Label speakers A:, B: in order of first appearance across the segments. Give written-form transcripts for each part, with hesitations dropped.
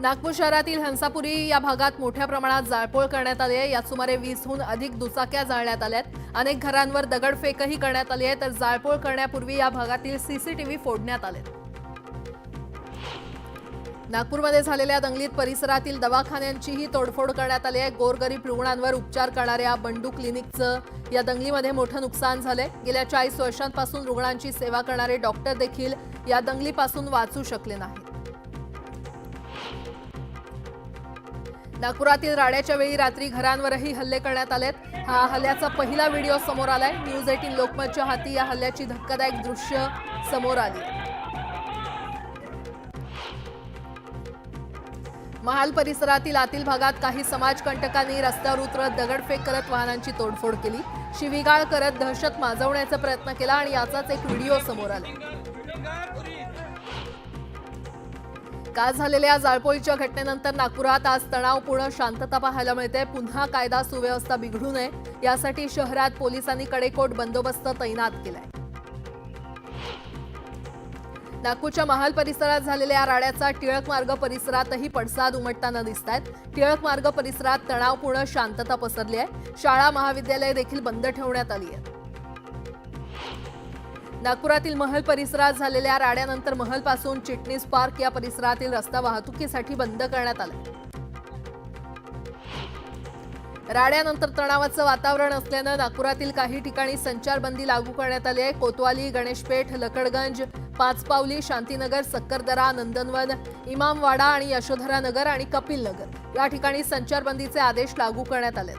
A: नागपूर शहरातील हंसापुरी या भागात मोठ्या प्रमाणात जाळपोळ करण्यात आली आहे। यात सुमारे 20हून अधिक दुचाक्या जाळण्यात आल्यात। अनेक घरांवर दगडफेकही करण्यात आली आहे, तर जाळपोळ करण्यापूर्वी या भागातील सीसीटीव्ही फोडण्यात आले। नागपूरमध्ये झालेल्या दंगलीत परिसरातील दवाखान्यांचीही तोडफोड करण्यात आली आहे। गोरगरीब रुग्णांवर उपचार करणाऱ्या बंडू क्लिनिकचं या दंगलीमध्ये मोठं नुकसान झालंय। गेल्या 40 वर्षांपासून रुग्णांची सेवा करणारे डॉक्टर देखील या दंगलीपासून वाचू शकले नाहीत। नागपुरातील राड्याच्या वेळी रात्री घरांवरही हल्ले करण्यात आलेत। हा हल्ल्याचा पहिला व्हिडिओ समोर आलाय। न्यूज 18 लोकमतच्या हाती या हल्ल्याची धक्कादायक दृश्य समोर आली। महाल परिसरातील आतील भागात काही समाजकंटकांनी रस्त्यावर उतरत दगडफेक करत वाहनांची तोडफोड केली, शिवीगाळ करत दहशत माजवण्याचा प्रयत्न केला आणि याचाच एक व्हिडिओ समोर आला। काल झालेल्या जाळपोळीच्या घटनेनंतर नागपुरात आज तणावपूर्ण शांतता पाहायला मिळते। पुन्हा कायदा सुव्यवस्था बिघडू नये यासाठी शहरात पोलिसांनी कडेकोट बंदोबस्त तैनात केलाय। नागपूरच्या महाल परिसरात झालेल्या राड्याचा टिळक मार्ग परिसरातही पडसाद उमटताना दिसतायत। टिळक मार्ग परिसरात तणावपूर्ण शांतता पसरली आहे। शाळा महाविद्यालय देखील बंद ठेवण्यात आली आहेत। नागपुरातील महल परिसरात झालेल्या राड्यानंतर महलपासून चिटणीस पार्क या परिसरातील रस्ता वाहतुकीसाठी बंद करण्यात आला। राड्यानंतर तणावाचं वातावरण असल्यानं नागपुरातील काही ठिकाणी संचारबंदी लागू करण्यात आली आहे। कोतवाली, गणेशपेठ, लकडगंज, पाचपावली, शांतीनगर, सक्करदरा, नंदनवन, इमामवाडा आणि यशोधरा नगर आणि कपिल नगर या ठिकाणी संचारबंदीचे आदेश लागू करण्यात आले।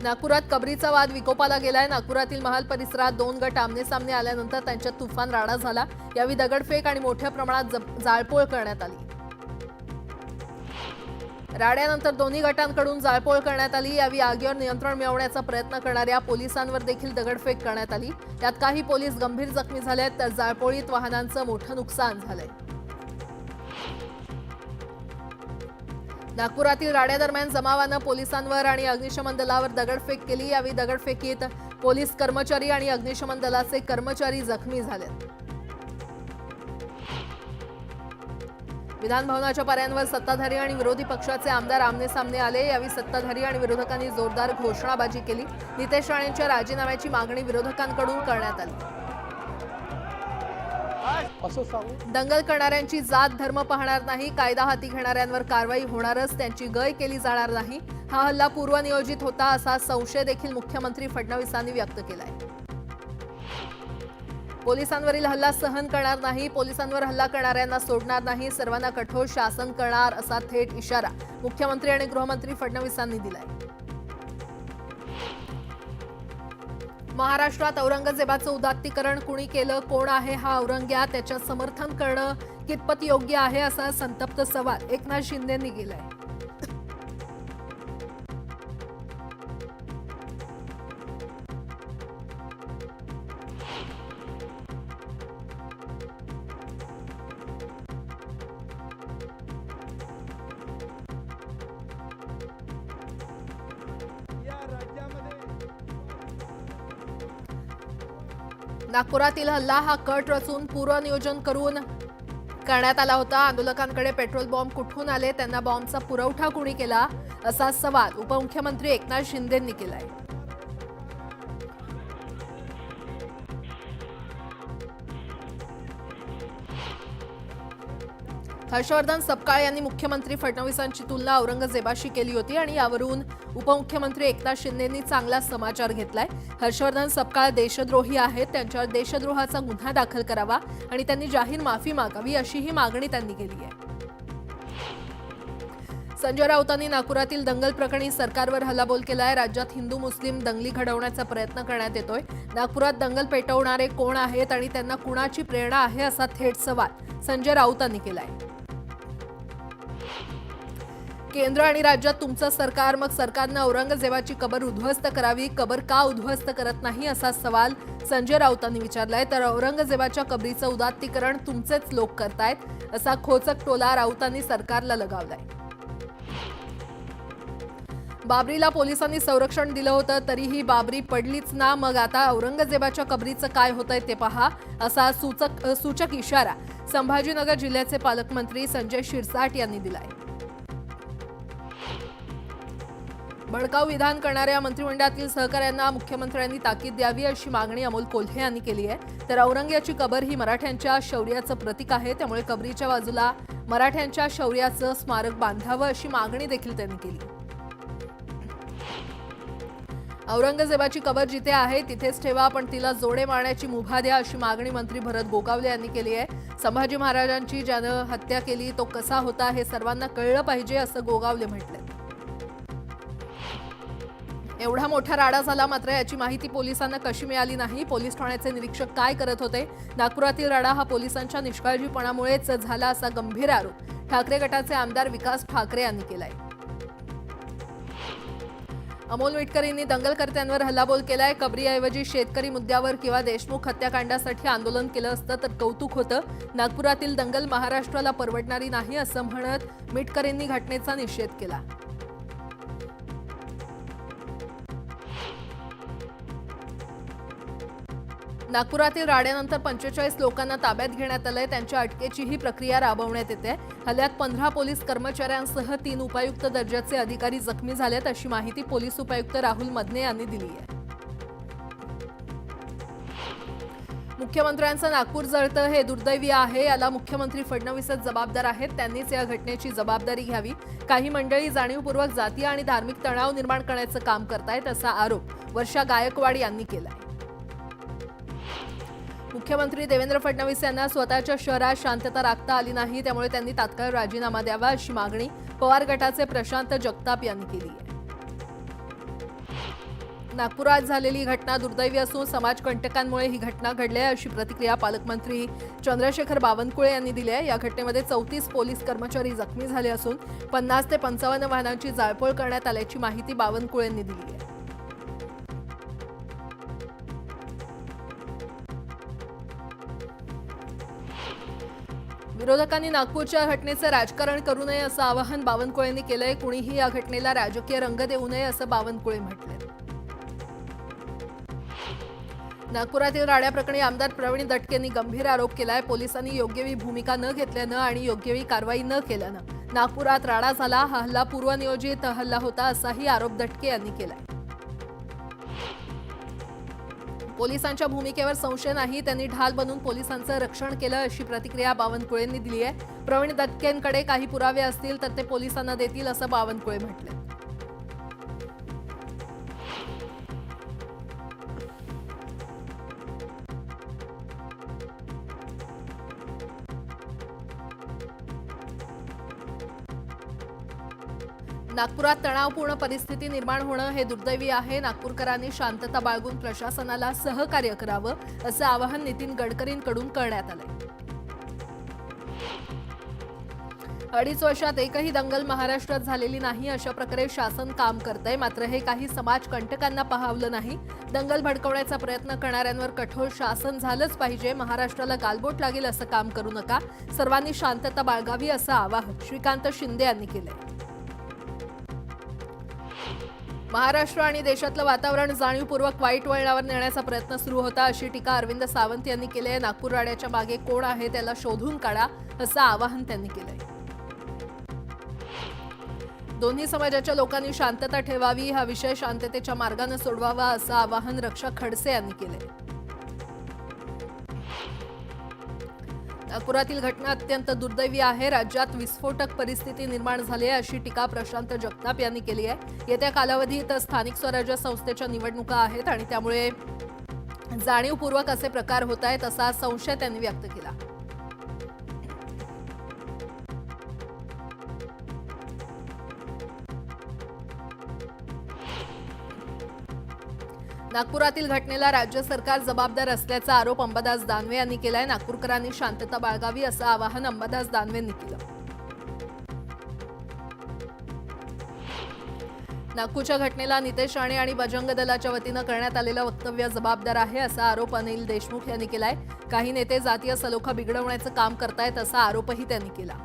A: नागपुरात कबरीचा वाद विकोपाला गेलाय। नागपुरातील महाल परिसरात 2 गट आमनेसामने आल्यानंतर त्यांच्यात तुफान राडा झाला। यावेळी दगडफेक आणि मोठ्या प्रमाणात जाळपोळ करण्यात आली। राड्यानंतर दोन्ही गटांकडून जाळपोळ करण्यात आली। यावेळी आगीवर नियंत्रण मिळवण्याचा प्रयत्न करणाऱ्या पोलिसांवर देखील दगडफेक करण्यात आली। यात काही पोलीस गंभीर जखमी झालेत, तर जाळपोळीत वाहनांचं मोठं नुकसान झालंय। नागपुरातील राड्यादरम्यान जमावानं पोलिसांवर आणि अग्निशमन दलावर दगडफेक केली। यावेळी दगडफेकीत पोलीस कर्मचारी आणि अग्निशमन दलाचे कर्मचारी जखमी झाले। विधान भवनाच्या पाऱ्यांवर सत्ताधारी आणि विरोधी पक्षाचे आमदार आमनेसामने आले। यावेळी सत्ताधारी आणि विरोधकांनी जोरदार घोषणाबाजी केली। नितेश राणेंच्या राजीनाम्याची मागणी विरोधकांकडून करण्यात आली। दंगल करणाऱ्यांची जात धर्म पाहणार नाही, कायदा हाती घेणाऱ्यांवर कारवाई होणारच, त्यांची गय केली जाणार नाही। हा हल्ला पूर्वनियोजित होता असा संशय देखील मुख्यमंत्री फडणवीसांनी व्यक्त केलाय। पोलिसांवरील हल्ला सहन करणार नाही, पोलिसांवर हल्ला करणाऱ्यांना सोडणार नाही, सर्वांना कठोर शासन करणार असा थेट इशारा मुख्यमंत्री आणि गृहमंत्री फडणवीसांनी दिलाय। महाराष्ट्रात औरंगजेबाचं उदात्तीकरण कुणी केलं, कोण आहे हा औरंग्या, त्याचं समर्थन करणं कितपत योग्य आहे असा संतप्त सवाल एकनाथ शिंदेंनी केलाय। नागपुरातील हल्ला हा कट रचून पूर्वनियोजन करून करण्यात आला होता। आंदोलकांकडे पेट्रोल बॉम्ब कुठून आले, त्यांना बॉम्बचा पुरवठा कुणी केला असा सवाल उपमुख्यमंत्री एकनाथ शिंदेंनी केलाय। हर्षवर्धन सपकाळ यांनी मुख्यमंत्री फडणवीसांची तुलना औरंगजेबाशी केली होती आणि यावरून उपमुख्यमंत्री एकनाथ शिंदेंनी चांगला समाचार घेतलाय। हर्षवर्धन सपकाळ देशद्रोही आहेत, त्यांच्यावर देशद्रोहाचा गुन्हा दाखल करावा आणि त्यांनी जाहीर माफी मागावी अशीही मागणी त्यांनी केली आहे। संजय राऊतांनी नागपुरातील दंगल प्रकरणी सरकारवर हल्लाबोल केलाय। राज्यात हिंदू मुस्लिम दंगली घडवण्याचा प्रयत्न करण्यात येतोय। नागपुरात दंगल पेटवणारे कोण आहेत आणि त्यांना कुणाची प्रेरणा आहे असा थेट सवाल संजय राऊतांनी केलाय। केंद्र आणि राज्यात तुमचं सरकार, मग सरकारनं औरंगजेबाची कबर उद्ध्वस्त करावी, कबर का उद्ध्वस्त करत नाही असा सवाल संजय राऊतांनी विचारलाय। तर औरंगजेबाच्या कबरीचं उदात्तीकरण तुमचेच लोक करतायत असा खोचक टोला राऊतांनी सरकारला लगावलाय। बाबरीला पोलिसांनी संरक्षण दिलं होतं तरीही बाबरी पडलीच ना, मग आता औरंगजेबाच्या कबरीचं काय होतंय ते पहा, असा सूचक इशारा संभाजीनगर जिल्ह्याचे पालकमंत्री संजय शिरसाट यांनी दिलाय. भडकाऊ विधान करणाऱ्या मंत्रिमंडळातील सहकाऱ्यांना मुख्यमंत्र्यांनी ताकीद द्यावी अशी मागणी अमोल कोल्हे यांनी केली आहे. तर औरंग्याची कबर ही मराठ्यांच्या शौर्याचं प्रतीक आहे, त्यामुळे कबरीच्या बाजूला मराठ्यांच्या शौर्याचं स्मारक बांधावं अशी मागणी देखील त्यांनी केली. औरंगजेबाची कबर जिथे आहे तिथेच ठेवा, पण तिला जोडे मारण्याची मुभा द्या अशी मागणी मंत्री भरत गोगावले यांनी केली आहे. संभाजी महाराजांची ज्यानं हत्या केली तो कसा होता हे सर्वांना कळलं पाहिजे असं गोगावले म्हटले. एवढा मोठा राडा झाला, मात्र याची माहिती पोलिसांना कशी मिळाली नाही? पोलीस ठाण्याचे निरीक्षक काय करत होते? नागपुरातील राडा हा पोलिसांच्या निष्काळजीपणामुळेच झाला असा गंभीर आरोप ठाकरे गटाचे आमदार विकास ठाकरे यांनी केलाय. अमोल मिटकर यांनी दंगलकर्त्यांवर हल्लाबोल केलाय. कबरीऐवजी शेतकरी मुद्द्यावर किंवा देशमुख हत्याकांडासाठी आंदोलन केलं असतं तर कौतुक होतं. नागपुरातील दंगल महाराष्ट्राला परवडणारी नाही असं म्हणत मिटकर यांनी घटनेचा निषेध केला. नागपुरातील राड्यानंतर 45 लोकांना ताब्यात घेण्यात आलंय. त्यांच्या अटकेचीही प्रक्रिया राबवण्यात येते. हल्ल्यात 15 पोलीस कर्मचाऱ्यांसह 3 उपायुक्त दर्जाचे अधिकारी जखमी झालेत अशी माहिती पोलीस उपायुक्त राहुल मदने यांनी दिली आहे. मुख्यमंत्र्यांचं नागपूर जळतं हे दुर्दैवी आहे, याला मुख्यमंत्री फडणवीसच जबाबदार आहेत. त्यांनीच या घटनेची जबाबदारी घ्यावी. काही मंडळी जाणीवपूर्वक जातीय आणि धार्मिक तणाव निर्माण करण्याचं काम करतायत असा आरोप वर्षा गायकवाड यांनी केलाय. मुख्यमंत्री देवेंद्र फडणवीस यांना स्वतःच्या शहरात शांतता राखता आली नाही, त्यामुळे त्यांनी तात्काळ राजीनामा द्यावा अशी मागणी पवार गटाचे प्रशांत जगताप यांनी केली आहे. नागपुरात झालेली घटना दुर्दैवी असून समाजकंटकांमुळे ही घटना घडली आहे अशी प्रतिक्रिया पालकमंत्री चंद्रशेखर बावनकुळे यांनी दिली आहे. या घटनेमध्ये 34 पोलीस कर्मचारी जखमी झाले असून 50 ते 55 वाहनांची जाळपोळ करण्यात आल्याची माहिती बावनकुळे यांनी दिली आहे. विरोधकांनी नागपूरच्या घटनेचं राजकारण करू नये असं आवाहन बावनकुळे यांनी केलंय. कुणीही या घटनेला राजकीय रंग देऊ नये असं बावनकुळे म्हटलंय. नागपुरातील राड्याप्रकरणी आमदार प्रवीण दटके यांनी गंभीर आरोप केलाय. पोलिसांनी योग्य भूमिका न घेतल्यानं आणि योग्य कारवाई न केल्यानं नागपुरात राडा झाला. हा हल्ला पूर्वनियोजित हल्ला होता असाही आरोप दटके यांनी केलाय. पोलिसांच्या भूमिकेवर संशय नाही, त्यांनी ढाल बनून पोलिसांचं रक्षण केलं अशी प्रतिक्रिया बावनकुळेंनी दिली आहे. प्रवीण दटकेंकडे काही पुरावे असतील तर ते पोलिसांना देतील असं बावनकुळे म्हटले. नागपुरात तणावपूर्ण परिस्थिती निर्माण होणं हे दुर्दैवी आहे. नागपूरकरांनी शांतता बाळगून प्रशासनाला सहकार्य करावं असं आवाहन नितीन गडकरींकडून करण्यात आलंय. 2.5 वर्षात एकही दंगल महाराष्ट्रात झालेली नाही, अशा प्रकारे शासन काम करतंय. मात्र हे काही समाजकंटकांना पाहावलं नाही. दंगल भडकवण्याचा प्रयत्न करणाऱ्यांवर कठोर शासन झालंच पाहिजे. महाराष्ट्राला गालबोट लागेल असं काम करू नका. सर्वांनी शांतता बाळगावी असं आवाहन श्रीकांत शिंदे यांनी केलंय. महाराष्ट्र आणि देशातलं वातावरण जाणीवपूर्वक वाईट वळणावर नेण्याचा प्रयत्न सुरू होता अशी टीका अरविंद सावंत यांनी केली आहे. नागपूर राड्याच्या मागे कोण आहे त्याला शोधून काढा असं आवाहन त्यांनी केलंय. दोन्ही समाजाच्या लोकांनी शांतता ठेवावी, हा विषय शांततेच्या मार्गाने सोडवावा असं आवाहन रक्षा खडसे यांनी केलंय. नागपुरातील घटना अत्यंत दुर्दैवी आहे. राज्यात विस्फोटक परिस्थिती निर्माण झाली आहे अशी टीका प्रशांत जगताप यांनी केली आहे. येत्या कालावधीत स्थानिक स्वराज्य संस्थेच्या निवडणुका आहेत आणि त्यामुळे जाणीवपूर्वक असे प्रकार होत आहेत असा संशय त्यांनी व्यक्त केला. नागपुरातील घटनेला राज्य सरकार जबाबदार असल्याचा आरोप अंबादास दानवे यांनी केलाय. नागपूरकरांनी शांतता बाळगावी असं आवाहन अंबादास दानवेंनी केलं. नागपूरच्या घटनेला नितेश राणे आणि बजरंग दलाच्या वतीनं करण्यात आलेलं वक्तव्य जबाबदार आहे असा आरोप अनिल देशमुख यांनी केलाय. काही नेते जातीय सलोखा बिघडवण्याचं काम करतायत असा आरोपही त्यांनी केला.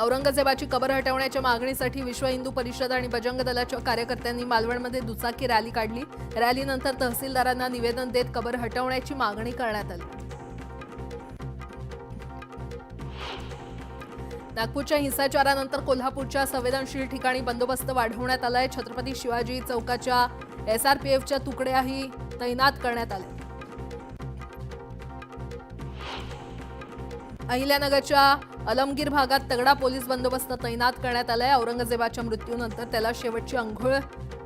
A: औरंगजेबाची कबर हटवण्याच्या मागणीसाठी विश्व हिंदू परिषद आणि बजरंग दलाच्या कार्यकर्त्यांनी मालवणमध्ये दुचाकी रॅली काढली. रॅलीनंतर तहसीलदारांना निवेदन देत कबर हटवण्याची मागणी करण्यात आली. नागपूरच्या हिंसाचारानंतर कोल्हापूरच्या संवेदनशील ठिकाणी बंदोबस्त वाढवण्यात आलाय. छत्रपती शिवाजी चौकाच्या एसआरपीएफच्या तुकड्याही तैनात करण्यात आल्या. अहिल्यानगरच्या अलमगीर भागात तगडा पोलीस बंदोबस्त तैनात करण्यात आलाय. औरंगजेबाच्या मृत्यूनंतर त्याला शेवटची अंघोळ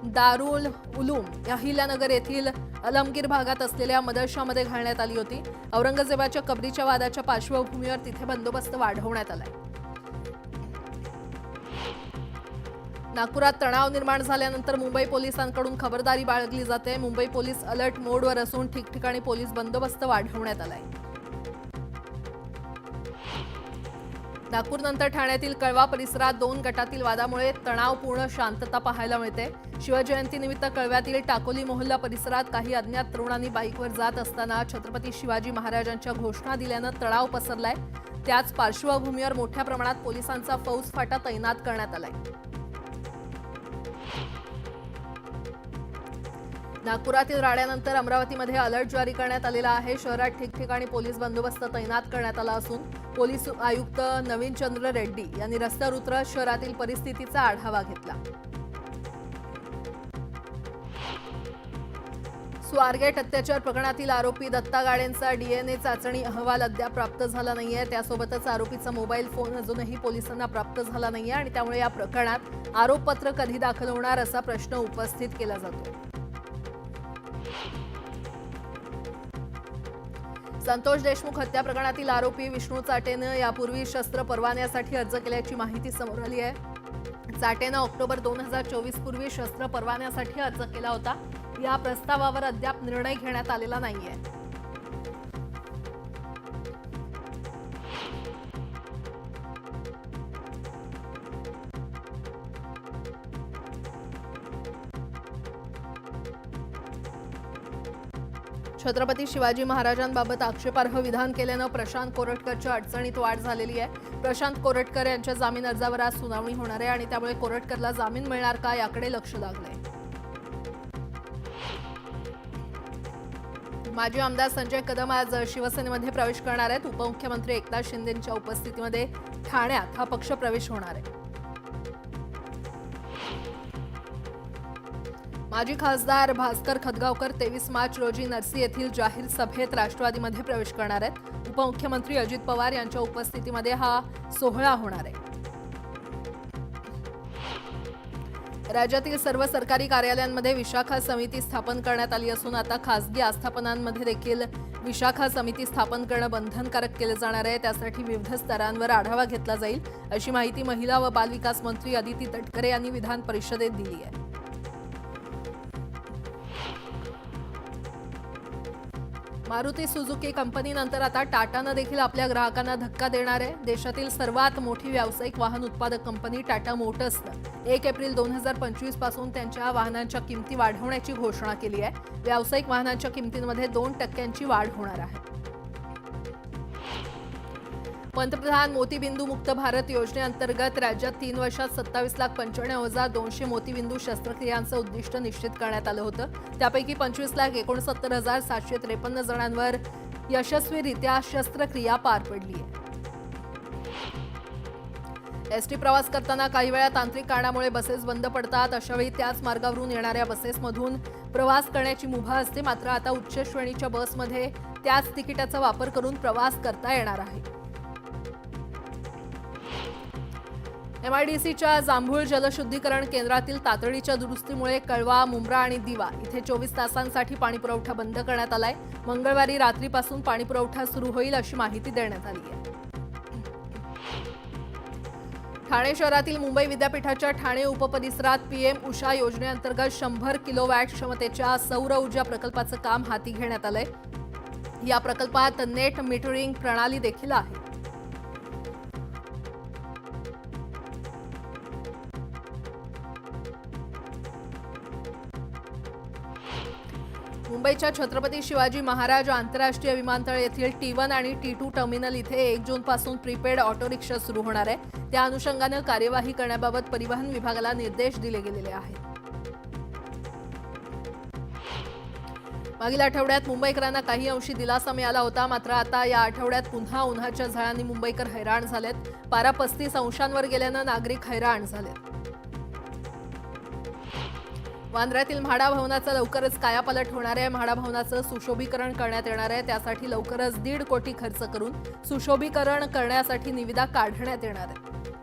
A: दारुल उलूम अहिल्यानगर येथील अलमगीर भागात असलेल्या मदरशामध्ये घालण्यात आली होती. औरंगजेबाच्या कबरीच्या वादाच्या पार्श्वभूमीवर तिथे बंदोबस्त वाढवण्यात आलाय. नागपुरात तणाव निर्माण झाल्यानंतर मुंबई पोलिसांकडून खबरदारी बाळगली जाते. मुंबई पोलीस अलर्ट मोडवर असून ठिकठिकाणी पोलीस बंदोबस्त वाढवण्यात आलाय. नागपूरनंतर ठाण्यातील कळवा परिसरात 2 गटातील वादामुळे तणावपूर्ण शांतता पाहायला मिळते. शिवजयंतीनिमित्त कळव्यातील टाकोली मोहल्ला परिसरात काही अज्ञात तरुणांनी बाईकवर जात असताना छत्रपती शिवाजी महाराजांच्या घोषणा दिल्यानं तणाव पसरलाय. त्याच पार्श्वभूमीवर मोठ्या प्रमाणात पोलिसांचा फौजफाटा तैनात करण्यात आलाय. नागपुरातील राड्यानंतर अमरावतीमध्ये अलर्ट जारी करण्यात आलेला आहे. शहरात ठिकठिकाणी पोलीस बंदोबस्त तैनात करण्यात आला असून पोलीस आयुक्त नवीन चंद्र रेड्डी यांनी रस्त्यावर उतरत शहरातील परिस्थितीचा आढावा घेतला. स्वारगेट अत्याचार प्रकरणातील आरोपी दत्ता गाडेंचा डीएनए चाचणी अहवाल अद्याप प्राप्त झाला नाहीये. त्यासोबतच आरोपीचा मोबाईल फोन अजूनही पोलिसांना प्राप्त झाला नाहीये आणि त्यामुळे या प्रकरणात आरोपपत्र कधी दाखल होणार असा प्रश्न उपस्थित केला जातो. संतोष देशमुख हत्या प्रकरणातील आरोपी विष्णू चाटेनं यापूर्वी शस्त्र परवान्यासाठी अर्ज केल्याची माहिती समोर आली आहे. चाटेनं ऑक्टोबर 2024 पूर्वी शस्त्र परवान्यासाठी अर्ज केला होता. या प्रस्तावावर अद्याप निर्णय घेण्यात आलेला नाहीये. छत्रपती शिवाजी महाराजांबाबत आक्षेपार्ह विधान केल्यानं प्रशांत कोरटकरच्या अडचणीत वाढ झालेली आहे. प्रशांत कोरटकर यांच्या जामीन अर्जावर आज सुनावणी होणार आहे आणि त्यामुळे कोरटकरला जामीन मिळणार का याकडे लक्ष लागलंय. माजी आमदार संजय कदम आज शिवसेनेमध्ये प्रवेश करणार आहेत. उपमुख्यमंत्री एकनाथ शिंदेंच्या उपस्थितीमध्ये ठाण्यात हा पक्ष प्रवेश होणार आहे. माजी खासदार भास्कर खदगावकर 23 मार्च रोजी नरसी येथील जाहीर सभेत राष्ट्रवादीमध्ये प्रवेश करणार आहेत. उपमुख्यमंत्री अजित पवार यांच्या उपस्थितीमध्ये हा सोहळा होणार आहे. राज्यातील सर्व सरकारी कार्यालयांमध्ये विशाखा समिती स्थापन करण्यात आली असून आता खासगी आस्थापनांमध्ये देखील विशाखा समिती स्थापन करणं बंधनकारक केलं जाणार आहे. त्यासाठी विविध स्तरांवर आढावा घेतला जाईल अशी माहिती महिला व बालविकास मंत्री अदिती तटकरे यांनी विधान परिषदेत दिली आहे. मारुती सुझुकी कंपनीनंतर आता टाटानं देखील आपल्या ग्राहकांना धक्का देणार आहे. देशातील सर्वात मोठी व्यावसायिक वाहन उत्पादक कंपनी टाटा मोटर्सनं 1 एप्रिल 2025 पासून त्यांच्या वाहनांच्या किमती वाढवण्याची घोषणा केली आहे. व्यावसायिक वाहनांच्या किमतींमध्ये 2% वाढ होणार आहे. पंतप्रधान मोतीबिंदू मुक्त भारत योजनेअंतर्गत राज्यात 3 वर्षात 27,95,200 मोतीबिंदू शस्त्रक्रियांचं उद्दिष्ट निश्चित करण्यात आलं होतं. त्यापैकी 25,69,753 जणांवर यशस्वीरित्या शस्त्रक्रिया पार पडली आहे. एसटी प्रवास करताना काही वेळा तांत्रिक कारणामुळे बसेस बंद पडतात. अशावेळी त्याच मार्गावरून येणाऱ्या बसेसमधून प्रवास करण्याची मुभा असते. मात्र आता उच्च श्रेणीच्या बसमध्ये त्याच तिकिटाचा वापर करून प्रवास करता येणार आहे. एमआयडीसीच्या जांभूळ जलशुद्धीकरण केंद्रातील तातडीच्या दुरुस्तीमुळे कळवा, मुंब्रा आणि दिवा इथे 24 तासांसाठी पाणीपुरवठा बंद करण्यात आलाय. मंगळवारी रात्रीपासून पाणीपुरवठा सुरू होईल अशी माहिती देण्यात आली आहे. ठाणे शहरातील मुंबई विद्यापीठाच्या ठाणे उपपरिसरात पीएम उषा योजनेअंतर्गत 100 किलोवॅट क्षमतेच्या सौर ऊर्जा प्रकल्पाचं काम हाती घेण्यात आलंय. या प्रकल्पात नेट मीटरिंग प्रणाली देखील आहे. मुंबईच्या छत्रपती शिवाजी महाराज आंतरराष्ट्रीय विमानतळ येथील T1 आणि T2 टर्मिनल इथे 1 जूनपासून प्रीपेड ऑटो रिक्षा सुरू होणार आहे. त्या अनुषंगानं कार्यवाही करण्याबाबत परिवहन विभागाला निर्देश दिले गेलेले आहेत. मागील आठवड्यात मुंबईकरांना काही अंशी दिलासा मिळाला होता, मात्र आता या आठवड्यात पुन्हा उन्हाच्या झळांनी मुंबईकर हैराण झालेत. पारा 35 अंशांवर गेल्यानं नागरिक हैराण झालेत. वांद्र्यातील म्हाडा भवनाचं लवकरच कायापालट होणार आहे. म्हाडा भवनाचं सुशोभीकरण करण्यात येणार आहे. त्यासाठी लवकरच 1.5 कोटी खर्च करून सुशोभीकरण करण्यासाठी निविदा काढण्यात येणार आहे.